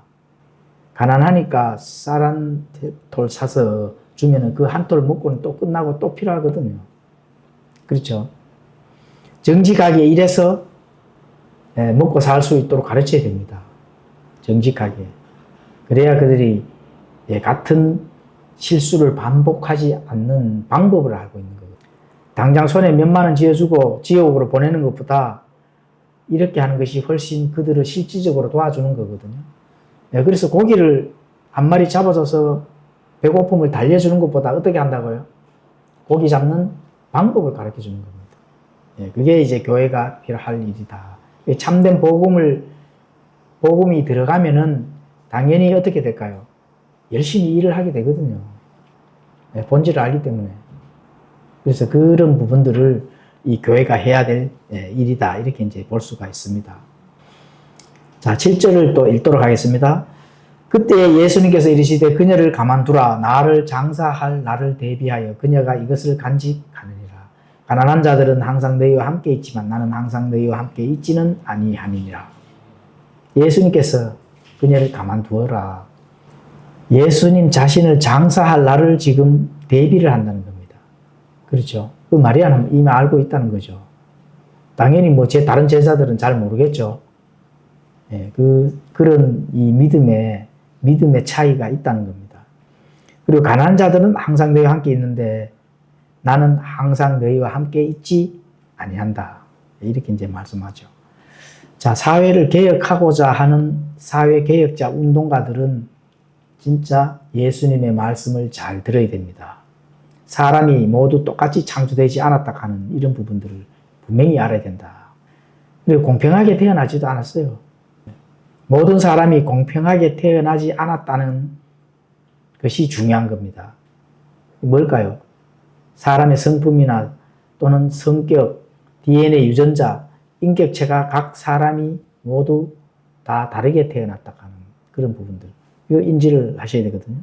가난하니까 쌀 한 돌 사서 주면은 그 한 돌 먹고는 또 끝나고 또 필요하거든요. 그렇죠? 정직하게 일해서 먹고 살 수 있도록 가르쳐야 됩니다. 정직하게. 그래야 그들이 같은 실수를 반복하지 않는 방법을 알고 있는 거거든요. 당장 손에 몇만 원 쥐어주고 지옥으로 보내는 것보다 이렇게 하는 것이 훨씬 그들을 실질적으로 도와주는 거거든요. 그래서 고기를 한 마리 잡아줘서 배고픔을 달래주는 것보다 어떻게 한다고요? 고기 잡는 방법을 가르쳐 주는 겁니다. 그게 이제 교회가 필요할 일이다. 참된 복음이 들어가면은 당연히 어떻게 될까요? 열심히 일을 하게 되거든요. 본질을 알기 때문에. 그래서 그런 부분들을 이 교회가 해야 될 일이다. 이렇게 이제 볼 수가 있습니다. 자, 7절을 또 읽도록 하겠습니다. 그때 예수님께서 이르시되 그녀를 가만두라. 나를 장사할 날을 대비하여 그녀가 이것을 간직하느니라. 가난한 자들은 항상 너희와 함께 있지만 나는 항상 너희와 함께 있지는 아니하니라. 예수님께서 그녀를 가만두어라. 예수님 자신을 장사할 날을 지금 대비를 한다는 겁니다. 그렇죠? 그 마리아는 이미 알고 있다는 거죠. 당연히 다른 제자들은 잘 모르겠죠. 그런 이 믿음의 차이가 있다는 겁니다. 그리고 가난한 자들은 항상 너희와 함께 있는데 나는 항상 너희와 함께 있지 아니한다. 이렇게 이제 말씀하죠. 자, 사회를 개혁하고자 하는 사회 개혁자 운동가들은 진짜 예수님의 말씀을 잘 들어야 됩니다. 사람이 모두 똑같이 창조되지 않았다 하는 이런 부분들을 분명히 알아야 된다. 그리고 공평하게 태어나지도 않았어요. 모든 사람이 공평하게 태어나지 않았다는 것이 중요한 겁니다. 뭘까요? 사람의 성품이나 또는 성격, DNA 유전자, 인격체가 각 사람이 모두 다 다르게 태어났다 하는 그런 부분들. 이거 인지를 하셔야 되거든요.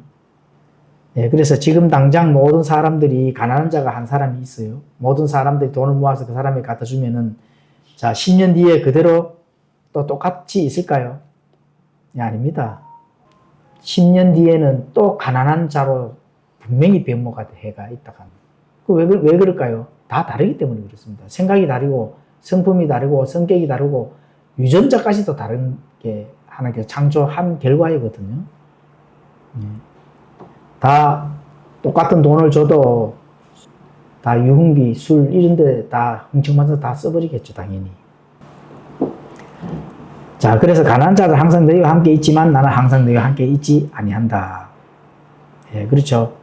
그래서 지금 당장 모든 사람들이 가난한 자가 한 사람이 있어요. 모든 사람들이 돈을 모아서 그 사람에게 갖다 주면은 자, 10년 뒤에 그대로 또 똑같이 있을까요? 아닙니다. 10년 뒤에는 또 가난한 자로 분명히 변모가 해가 있다고 합니다. 왜 그럴까요? 다 다르기 때문에 그렇습니다. 생각이 다르고 성품이 다르고 성격이 다르고 유전자까지도 다른 게 하나님께서 창조한 결과이거든요. 다 똑같은 돈을 줘도 다 유흥비, 술 이런 데 다 흥청만서 다 써버리겠죠, 당연히. 자, 그래서 가난한 자들 항상 너희와 함께 있지만 나는 항상 너희와 함께 있지 아니한다. 그렇죠.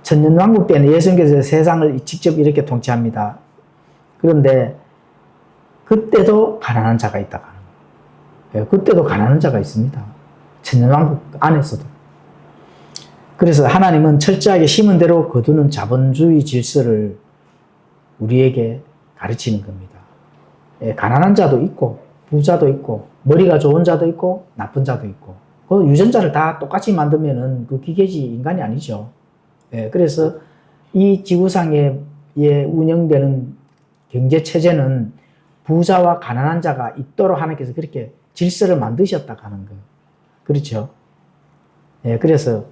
천년왕국 때는 예수님께서 세상을 직접 이렇게 통치합니다. 그런데 그때도 가난한 자가 있다고 하는 거예요. 그때도 가난한 자가 있습니다. 천년왕국 안에서도. 그래서 하나님은 철저하게 심은 대로 거두는 자본주의 질서를 우리에게 가르치는 겁니다. 가난한 자도 있고 부자도 있고 머리가 좋은 자도 있고 나쁜 자도 있고 그 유전자를 다 똑같이 만들면은 그 기계지 인간이 아니죠. 그래서 이 지구상에 운영되는 경제체제는 부자와 가난한 자가 있도록 하나님께서 그렇게 질서를 만드셨다고 하는 거예요. 그렇죠? 그래서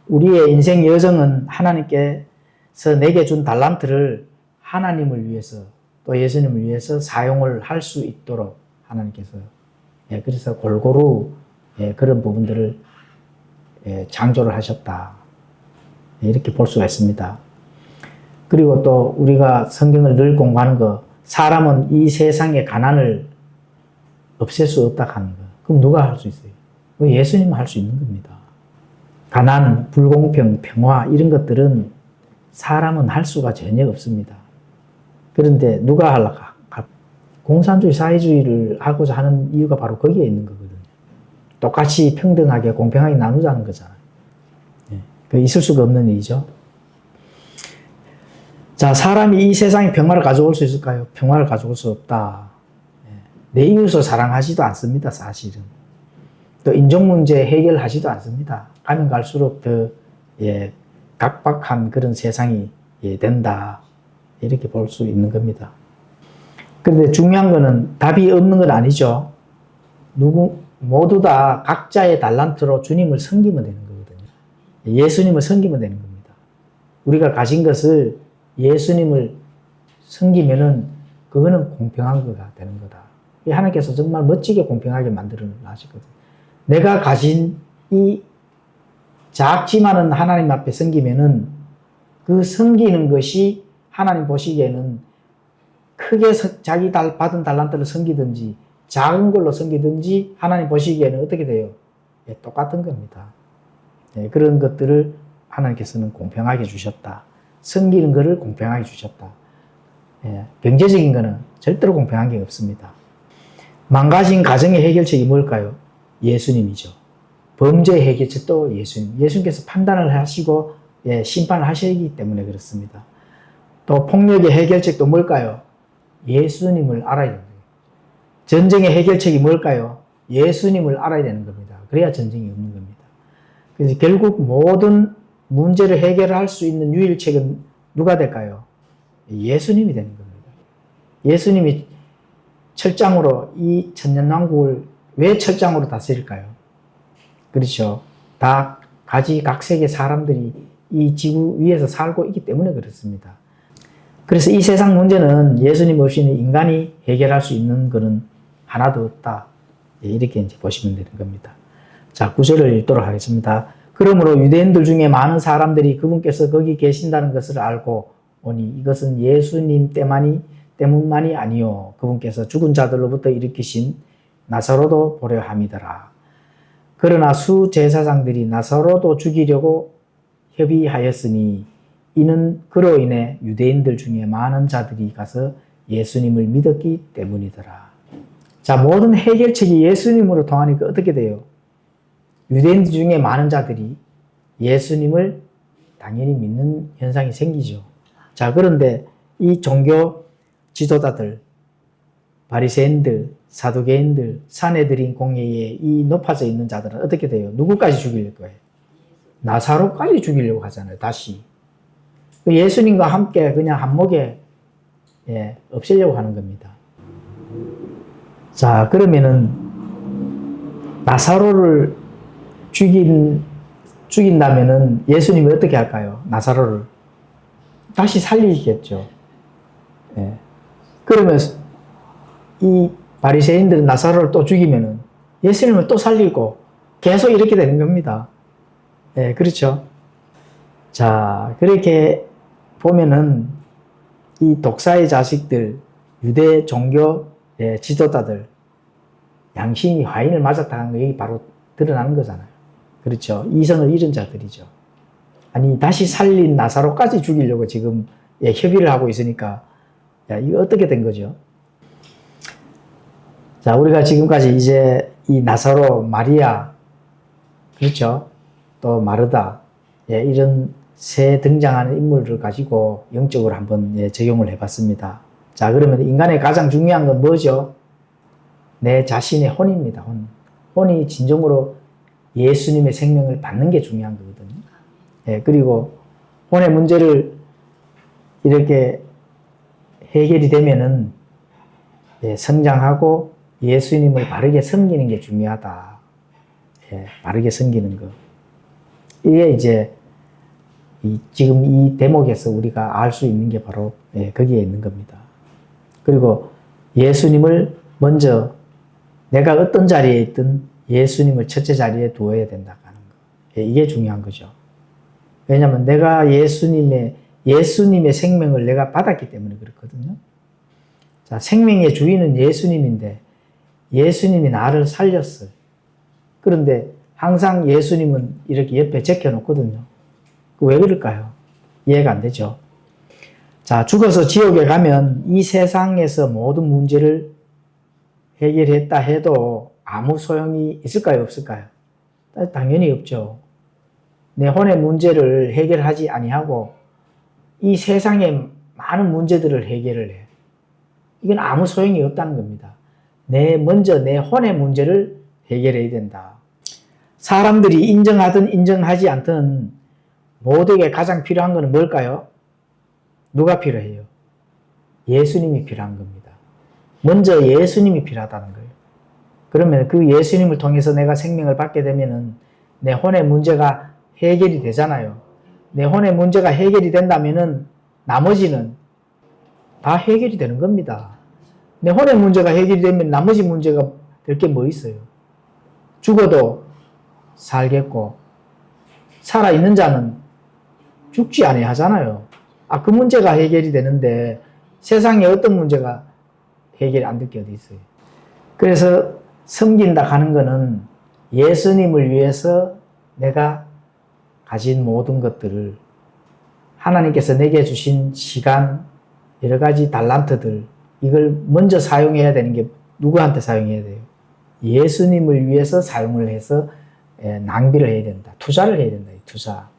우리의 인생 여정은 하나님께서 내게 준 달란트를 하나님을 위해서 또 예수님을 위해서 사용을 할 수 있도록 하나님께서 그래서 골고루 그런 부분들을 창조를 하셨다. 이렇게 볼 수가 있습니다. 그리고 또 우리가 성경을 늘 공부하는 거 사람은 이 세상의 가난을 없앨 수 없다 하는 거. 그럼 누가 할 수 있어요? 예수님은 할 수 있는 겁니다. 가난, 불공평, 평화 이런 것들은 사람은 할 수가 전혀 없습니다. 그런데 누가 하려까? 공산주의, 사회주의를 하고자 하는 이유가 바로 거기에 있는 거거든요. 똑같이 평등하게 공평하게 나누자는 거잖아요. 그 있을 수가 없는 일이죠. 자, 사람이 이 세상에 평화를 가져올 수 있을까요? 평화를 가져올 수 없다. 내 이웃을 사랑하지도 않습니다, 사실은. 또 인종 문제 해결하지도 않습니다. 가면 갈수록 더 각박한 그런 세상이 된다. 이렇게 볼 수 있는 겁니다. 그런데 중요한 거는 답이 없는 건 아니죠. 모두 다 각자의 달란트로 주님을 섬기면 되는 거거든요. 예수님을 섬기면 되는 겁니다. 우리가 가진 것을 예수님을 섬기면은 그거는 공평한 거가 되는 거다. 하나님께서 정말 멋지게 공평하게 만들어 놨거든요. 내가 가진 이 작지만은 하나님 앞에 섬기면은 그 섬기는 것이 하나님 보시기에는 크게 자기 받은 달란트를 섬기든지 작은 걸로 섬기든지 하나님 보시기에는 어떻게 돼요? 예, 똑같은 겁니다. 예, 그런 것들을 하나님께서는 공평하게 주셨다. 섬기는 것을 공평하게 주셨다. 예, 경제적인 것은 절대로 공평한 게 없습니다. 망가진 가정의 해결책이 뭘까요? 예수님이죠. 범죄의 해결책도 예수님. 예수님께서 판단을 하시고 예, 심판을 하시기 때문에 그렇습니다. 또 폭력의 해결책도 뭘까요? 예수님을 알아야 됩니다. 전쟁의 해결책이 뭘까요? 예수님을 알아야 되는 겁니다. 그래야 전쟁이 없는 겁니다. 그래서 결국 모든 문제를 해결할 수 있는 유일책은 누가 될까요? 예수님이 되는 겁니다. 예수님이 철장으로 이 천년왕국을 왜 철장으로 다스릴까요? 그렇죠. 다 가지각색의 사람들이 이 지구 위에서 살고 있기 때문에 그렇습니다. 그래서 이 세상 문제는 예수님 없이는 인간이 해결할 수 있는 것은 하나도 없다. 이렇게 이제 보시면 되는 겁니다. 자, 9절을 읽도록 하겠습니다. 그러므로 유대인들 중에 많은 사람들이 그분께서 거기 계신다는 것을 알고 오니 이것은 예수님 때문만이 아니요 그분께서 죽은 자들로부터 일으키신 나사로도 보려 함이더라. 그러나 수제사장들이 나사로도 죽이려고 협의하였으니 이는 그로 인해 유대인들 중에 많은 자들이 가서 예수님을 믿었기 때문이더라. 자, 모든 해결책이 예수님으로 통하니까 어떻게 돼요? 유대인들 중에 많은 자들이 예수님을 당연히 믿는 현상이 생기죠. 자, 그런데 이 종교 지도자들, 바리새인들, 사두개인들, 사내들인 공회에 이 높아져 있는 자들은 어떻게 돼요? 누구까지 죽이려고 거예요? 나사로까지 죽이려고 하잖아요. 다시. 예수님과 함께 그냥 한몫에 없애려고 하는 겁니다. 자, 그러면은 나사로를 죽인다면은 예수님이 어떻게 할까요? 나사로를 다시 살리겠죠. 예. 그러면 이 바리새인들은 나사로를 또 죽이면은 예수님을 또 살리고 계속 이렇게 되는 겁니다. 예, 그렇죠. 자, 그렇게 보면은 이 독사의 자식들, 유대 종교 지도자들, 양심이 화인을 맞았다는 거 여기 바로 드러나는 거잖아요. 그렇죠. 이성을 잃은 자들이죠. 아니, 다시 살린 나사로까지 죽이려고 지금 협의를 하고 있으니까, 야, 이거 어떻게 된 거죠? 자, 우리가 지금까지 이제 이 나사로, 마리아, 그렇죠. 또 마르다, 이런 새 등장하는 인물을 가지고 영적으로 한번 적용을 해봤습니다. 자, 그러면 인간의 가장 중요한 건 뭐죠? 내 자신의 혼입니다. 혼. 혼이 진정으로 예수님의 생명을 받는 게 중요한 거거든요. 그리고 혼의 문제를 이렇게 해결이 되면은 성장하고 예수님을 바르게 섬기는 게 중요하다. 바르게 섬기는 거. 이게 이제 지금 이 대목에서 우리가 알 수 있는 게 바로 거기에 있는 겁니다. 그리고 예수님을 먼저 내가 어떤 자리에 있든 예수님을 첫째 자리에 두어야 된다고 하는 거. 이게 중요한 거죠. 왜냐하면 내가 예수님의 생명을 내가 받았기 때문에 그렇거든요. 자, 생명의 주인은 예수님인데 예수님이 나를 살렸어요. 그런데 항상 예수님은 이렇게 옆에 제껴놓거든요. 왜 그럴까요? 이해가 안 되죠. 자, 죽어서 지옥에 가면 이 세상에서 모든 문제를 해결했다 해도 아무 소용이 있을까요? 없을까요? 당연히 없죠. 내 혼의 문제를 해결하지 아니하고 이 세상의 많은 문제들을 해결을 해. 이건 아무 소용이 없다는 겁니다. 먼저 내 혼의 문제를 해결해야 된다. 사람들이 인정하든 인정하지 않든 모두에게 가장 필요한 것은 뭘까요? 누가 필요해요? 예수님이 필요한 겁니다. 먼저 예수님이 필요하다는 거예요. 그러면 그 예수님을 통해서 내가 생명을 받게 되면은 내 혼의 문제가 해결이 되잖아요. 내 혼의 문제가 해결이 된다면은 나머지는 다 해결이 되는 겁니다. 내 혼의 문제가 해결이 되면 나머지 문제가 될 게 뭐 있어요? 죽어도 살겠고, 살아있는 자는 죽지 아니하잖아요. 그 문제가 해결이 되는데 세상에 어떤 문제가 해결이 안 될 게 어디 있어요. 그래서 섬긴다 하는 거는 예수님을 위해서 내가 가진 모든 것들을 하나님께서 내게 주신 시간, 여러 가지 달란트들, 이걸 먼저 사용해야 되는 게 누구한테 사용해야 돼요? 예수님을 위해서 사용을 해서 낭비를 해야 된다. 투자를 해야 된다. 투자.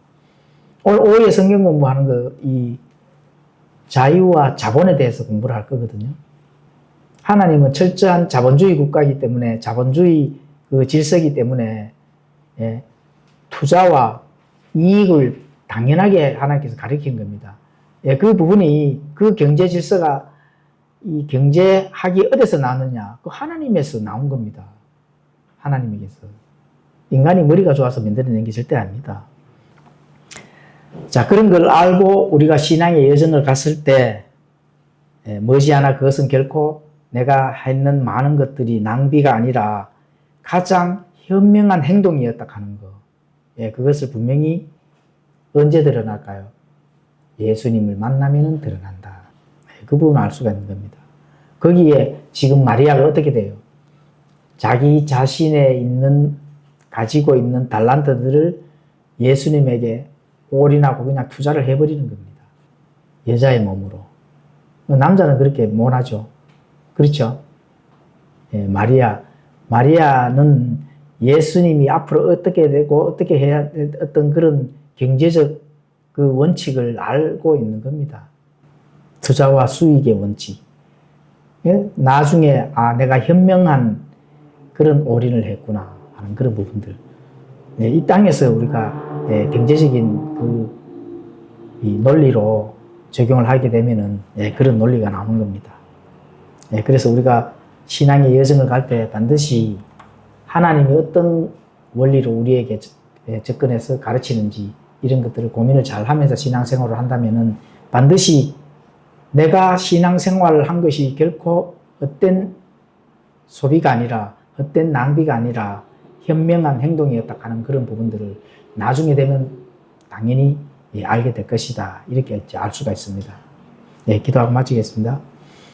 오늘 오후에 성경 공부하는 거, 이 자유와 자본에 대해서 공부를 할 거거든요. 하나님은 철저한 자본주의 국가이기 때문에, 자본주의 그 질서이기 때문에, 투자와 이익을 당연하게 하나님께서 가르친 겁니다. 그 부분이, 그 경제 질서가, 이 경제학이 어디서 나왔느냐? 그 하나님에서 나온 겁니다. 하나님에게서. 인간이 머리가 좋아서 만들어낸 게 절대 아닙니다. 자, 그런 걸 알고 우리가 신앙의 여정을 갔을 때, 머지않아 그것은 결코 내가 했는 많은 것들이 낭비가 아니라 가장 현명한 행동이었다 하는 거. 그것을 분명히 언제 드러날까요? 예수님을 만나면 드러난다. 그 부분을 알 수가 있는 겁니다. 거기에 지금 마리아가 어떻게 돼요? 자기 자신에 있는, 가지고 있는 달란트들을 예수님에게 올인하고 그냥 투자를 해버리는 겁니다. 여자의 몸으로. 남자는 그렇게 못하죠. 그렇죠? 마리아는 예수님이 앞으로 어떻게 되고 어떻게 해야 어떤 그런 경제적 그 원칙을 알고 있는 겁니다. 투자와 수익의 원칙. 나중에 내가 현명한 그런 올인을 했구나 하는 그런 부분들. 이 땅에서 우리가 경제적인 이 논리로 적용을 하게 되면은 그런 논리가 나오는 겁니다. 그래서 우리가 신앙의 여정을 갈 때 반드시 하나님이 어떤 원리로 우리에게 접근해서 가르치는지 이런 것들을 고민을 잘 하면서 신앙생활을 한다면은 반드시 내가 신앙생활을 한 것이 결코 헛된 소비가 아니라 헛된 낭비가 아니라 현명한 행동이었다 하는 그런 부분들을 나중에 되면 당연히 알게 될 것이다. 이렇게 알 수가 있습니다. 기도하고 마치겠습니다.